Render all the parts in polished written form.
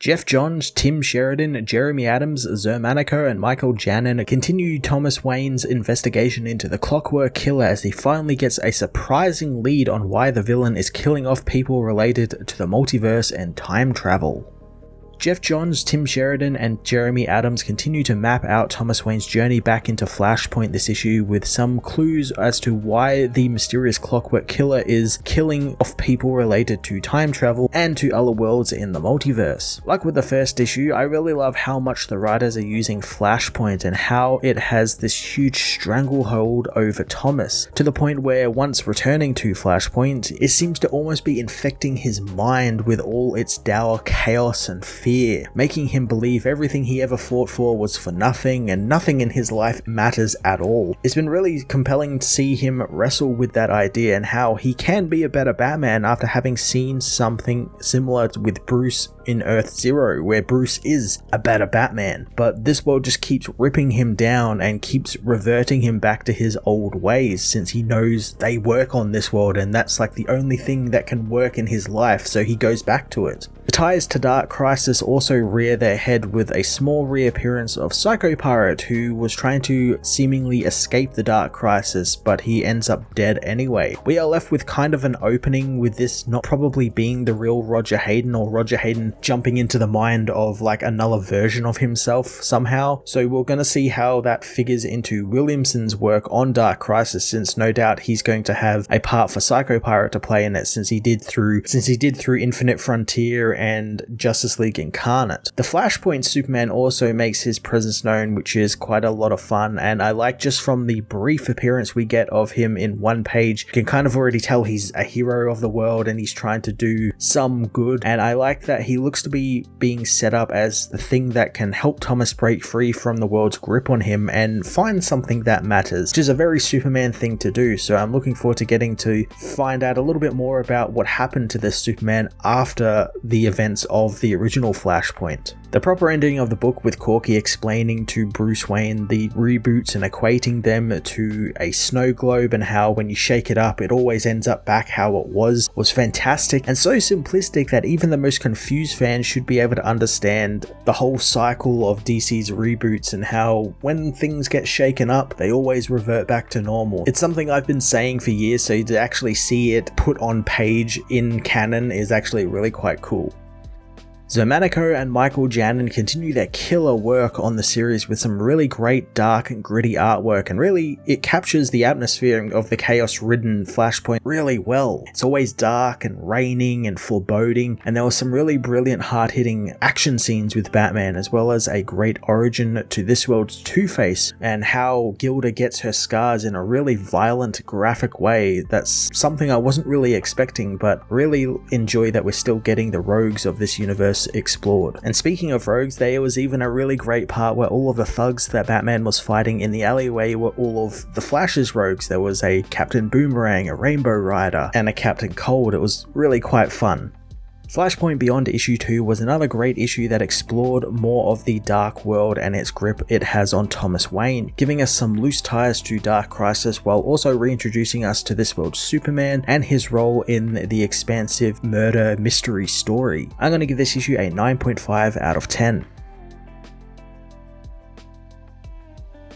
Jeff Johns, Tim Sheridan, Jeremy Adams, Zermanico, and Michael Janin continue Thomas Wayne's investigation into the Clockwork Killer as he finally gets a surprising lead on why the villain is killing off people related to the multiverse and time travel. Jeff Johns, Tim Sheridan, and Jeremy Adams continue to map out Thomas Wayne's journey back into Flashpoint this issue with some clues as to why the mysterious Clockwork Killer is killing off people related to time travel and to other worlds in the multiverse. Like with the first issue, I really love how much the writers are using Flashpoint and how it has this huge stranglehold over Thomas, to the point where once returning to Flashpoint, it seems to almost be infecting his mind with all its dour chaos and fear, making him believe everything he ever fought for was for nothing and nothing in his life matters at all. It's been really compelling to see him wrestle with that idea and how he can be a better Batman after having seen something similar with Bruce in Earth Zero, where Bruce is a better Batman, but this world just keeps ripping him down and keeps reverting him back to his old ways, since he knows they work on this world and that's like the only thing that can work in his life, so he goes back to it. The ties to Dark Crisis also rear their head with a small reappearance of Psycho Pirate, who was trying to seemingly escape the Dark Crisis, but he ends up dead anyway. We are left with kind of an opening with this not probably being the real Roger Hayden, or Roger Hayden jumping into the mind of like another version of himself somehow. So we're going to see how that figures into Williamson's work on Dark Crisis, since no doubt he's going to have a part for Psycho Pirate to play in it, since he did through Infinite Frontier and Justice League Incarnate. The Flashpoint Superman also makes his presence known, which is quite a lot of fun, and I like just from the brief appearance we get of him in one page, you can kind of already tell he's a hero of the world and he's trying to do some good, and I like that he looks to be being set up as the thing that can help Thomas break free from the world's grip on him and find something that matters, which is a very Superman thing to do. So I'm looking forward to getting to find out a little bit more about what happened to this Superman after the events of the original Flashpoint. The proper ending of the book, with Corky explaining to Bruce Wayne the reboots and equating them to a snow globe and how when you shake it up it always ends up back how it was fantastic and so simplistic that even the most confused fans should be able to understand the whole cycle of DC's reboots and how when things get shaken up they always revert back to normal. It's something I've been saying for years, so to actually see it put on page in canon is actually really quite cool. Zermanico and Michael Janin continue their killer work on the series with some really great dark and gritty artwork, and really it captures the atmosphere of the chaos-ridden Flashpoint really well. It's always dark and raining and foreboding, and there were some really brilliant hard-hitting action scenes with Batman, as well as a great origin to this world's Two-Face and how Gilda gets her scars in a really violent, graphic way. That's something I wasn't really expecting, but really enjoy that we're still getting the rogues of this universe explored. And speaking of rogues, there was even a really great part where all of the thugs that Batman was fighting in the alleyway were all of the Flash's rogues. There was a Captain Boomerang, a Rainbow Rider, and a Captain Cold. It was really quite fun. Flashpoint Beyond issue 2 was another great issue that explored more of the dark world and its grip it has on Thomas Wayne, giving us some loose ties to Dark Crisis while also reintroducing us to this world's Superman and his role in the expansive murder mystery story. I'm going to give this issue a 9.5 out of 10.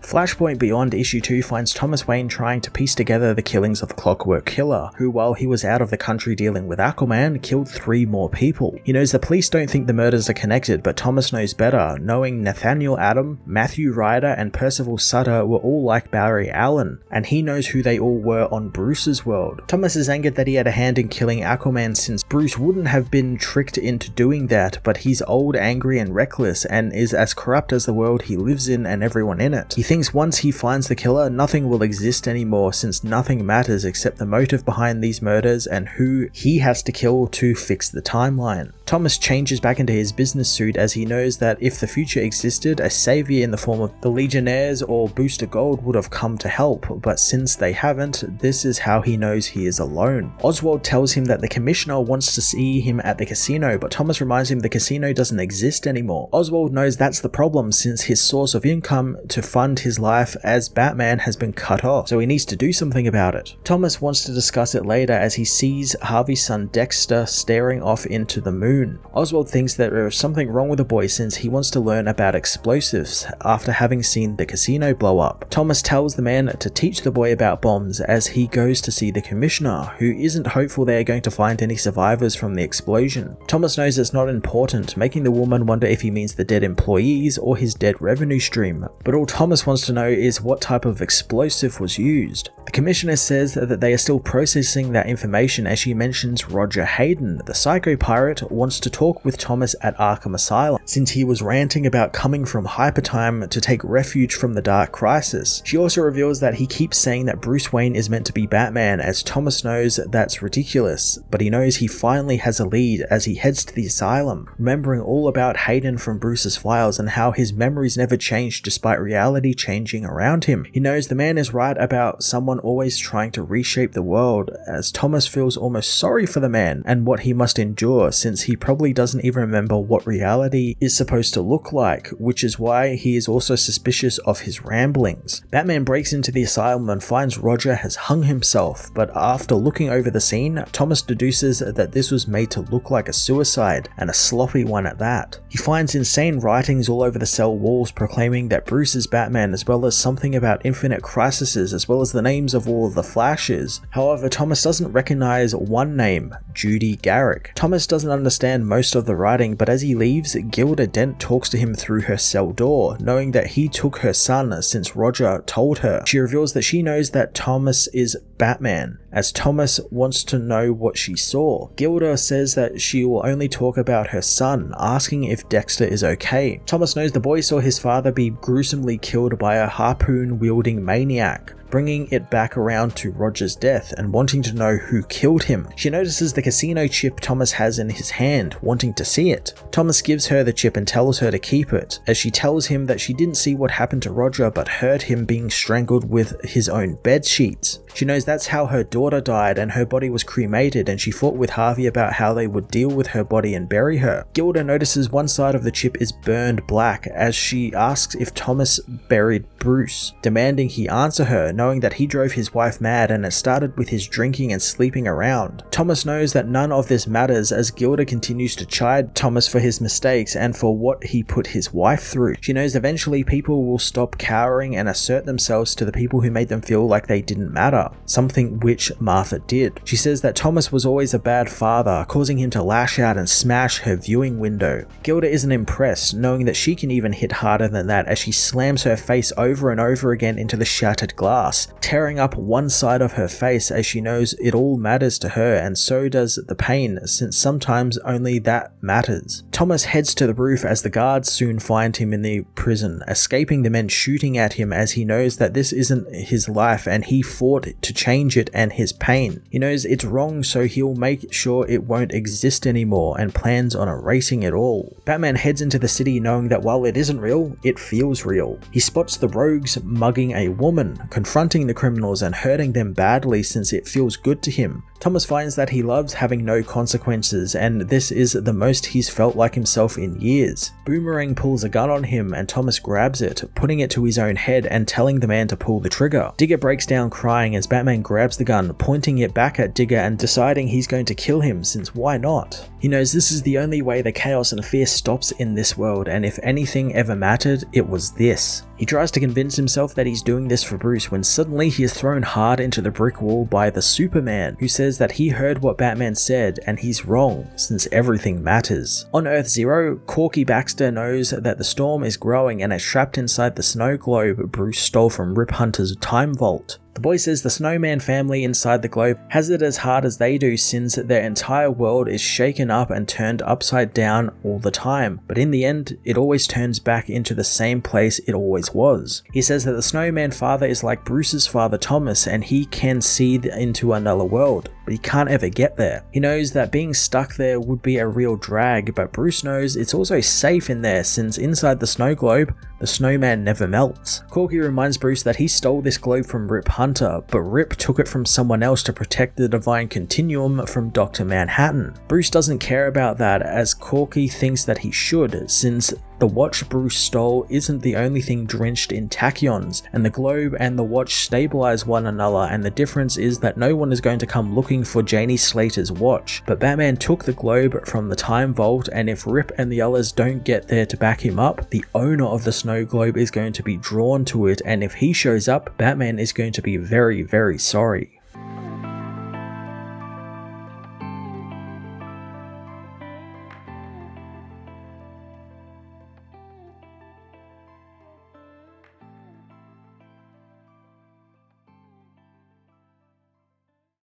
Flashpoint Beyond issue 2 finds Thomas Wayne trying to piece together the killings of the Clockwork Killer, who while he was out of the country dealing with Aquaman, killed 3 more people. He knows the police don't think the murders are connected, but Thomas knows better, knowing Nathaniel Adam, Matthew Ryder, and Percival Sutter were all like Barry Allen, and he knows who they all were on Bruce's world. Thomas is angered that he had a hand in killing Aquaman, since Bruce wouldn't have been tricked into doing that, but he's old, angry, and reckless, and is as corrupt as the world he lives in and everyone in it. He thinks once he finds the killer, nothing will exist anymore, since nothing matters except the motive behind these murders and who he has to kill to fix the timeline. Thomas changes back into his business suit as he knows that if the future existed, a savior in the form of the Legionnaires or Booster Gold would have come to help, but since they haven't, this is how he knows he is alone. Oswald tells him that the commissioner wants to see him at the casino, but Thomas reminds him the casino doesn't exist anymore. Oswald knows that's the problem, since his source of income to fund his life as Batman has been cut off, so he needs to do something about it. Thomas wants to discuss it later as he sees Harvey's son Dexter staring off into the moon, harpoon. Oswald thinks that there is something wrong with the boy since he wants to learn about explosives after having seen the casino blow up. Thomas tells the man to teach the boy about bombs as he goes to see the commissioner, who isn't hopeful they are going to find any survivors from the explosion. Thomas knows it's not important, making the woman wonder if he means the dead employees or his dead revenue stream, but all Thomas wants to know is what type of explosive was used. The commissioner says that they are still processing that information as she mentions Roger Hayden, the psycho pirate, wants to talk with Thomas at Arkham Asylum since he was ranting about coming from hypertime to take refuge from the Dark Crisis. She also reveals that he keeps saying that Bruce Wayne is meant to be Batman, as Thomas knows that's ridiculous, but he knows he finally has a lead as he heads to the asylum, remembering all about Hayden from Bruce's files and how his memories never changed despite reality changing around him. He knows the man is right about someone always trying to reshape the world, as Thomas feels almost sorry for the man and what he must endure since he probably doesn't even remember what reality is supposed to look like, which is why he is also suspicious of his ramblings. Batman breaks into the asylum and finds Roger has hung himself, but after looking over the scene, Thomas deduces that this was made to look like a suicide, and a sloppy one at that. He finds insane writings all over the cell walls proclaiming that Bruce is Batman, as well as something about infinite crises, as well as the names of all of the Flashes. However, Thomas doesn't recognize one name, Judy Garrick. Thomas doesn't understand most of the writing, but as he leaves, Gilda Dent talks to him through her cell door, knowing that he took her son since Roger told her. She reveals that she knows that Thomas is Batman, as Thomas wants to know what she saw. Gilda says that she will only talk about her son, asking if Dexter is okay. Thomas knows the boy saw his father be gruesomely killed by a harpoon-wielding maniac, bringing it back around to Roger's death and wanting to know who killed him. She notices the casino chip Thomas has in his hand, wanting to see it. Thomas gives her the chip and tells her to keep it, as she tells him that she didn't see what happened to Roger but heard him being strangled with his own bed sheets. She knows that's how her daughter died and her body was cremated, and she fought with Harvey about how they would deal with her body and bury her. Gilda notices one side of the chip is burned black as she asks if Thomas buried Bruce, demanding he answer her, knowing that he drove his wife mad and it started with his drinking and sleeping around. Thomas knows that none of this matters as Gilda continues to chide Thomas for his mistakes and for what he put his wife through. She knows eventually people will stop cowering and assert themselves to the people who made them feel like they didn't matter, something which Martha did. She says that Thomas was always a bad father, causing him to lash out and smash her viewing window. Gilda isn't impressed, knowing that she can even hit harder than that as she slams her face over and over again into the shattered glass, tearing up one side of her face as she knows it all matters to her, and so does the pain, since sometimes only that matters. Thomas heads to the roof as the guards soon find him in the prison, escaping the men shooting at him as he knows that this isn't his life and he fought to change it and his pain. He knows it's wrong, so he'll make sure it won't exist anymore and plans on erasing it all. Batman heads into the city knowing that while it isn't real, it feels real. He spots the rogues mugging a woman, confronting the criminals and hurting them badly since it feels good to him. Thomas finds that he loves having no consequences, and this is the most he's felt like himself in years. Boomerang pulls a gun on him and Thomas grabs it, putting it to his own head and telling the man to pull the trigger. Digger breaks down crying as Batman grabs the gun, pointing it back at Digger and deciding he's going to kill him since why not? He knows this is the only way the chaos and fear stops in this world, and if anything ever mattered, it was this. He tries to convince himself that he's doing this for Bruce when suddenly he is thrown hard into the brick wall by the Superman, who says that he heard what Batman said and he's wrong since everything matters. On Earth Zero, Corky Baxter knows that the storm is growing and is trapped inside the snow globe Bruce stole from Rip Hunter's time vault. The boy says the Snowman family inside the globe has it as hard as they do since their entire world is shaken up and turned upside down all the time, but in the end it always turns back into the same place it always was. He says that the Snowman father is like Bruce's father Thomas and he can see into another world, but he can't ever get there. He knows that being stuck there would be a real drag, but Bruce knows it's also safe in there since inside the snow globe, the snowman never melts. Corky reminds Bruce that he stole this globe from Rip Hunter, but Rip took it from someone else to protect the divine continuum from Dr. Manhattan. Bruce doesn't care about that as Corky thinks that he should, since The watch Bruce stole isn't the only thing drenched in tachyons, and the globe and the watch stabilize one another, and the difference is that no one is going to come looking for Janie Slater's watch. But Batman took the globe from the time vault, and if Rip and the others don't get there to back him up, the owner of the snow globe is going to be drawn to it, and if he shows up, Batman is going to be very, very sorry.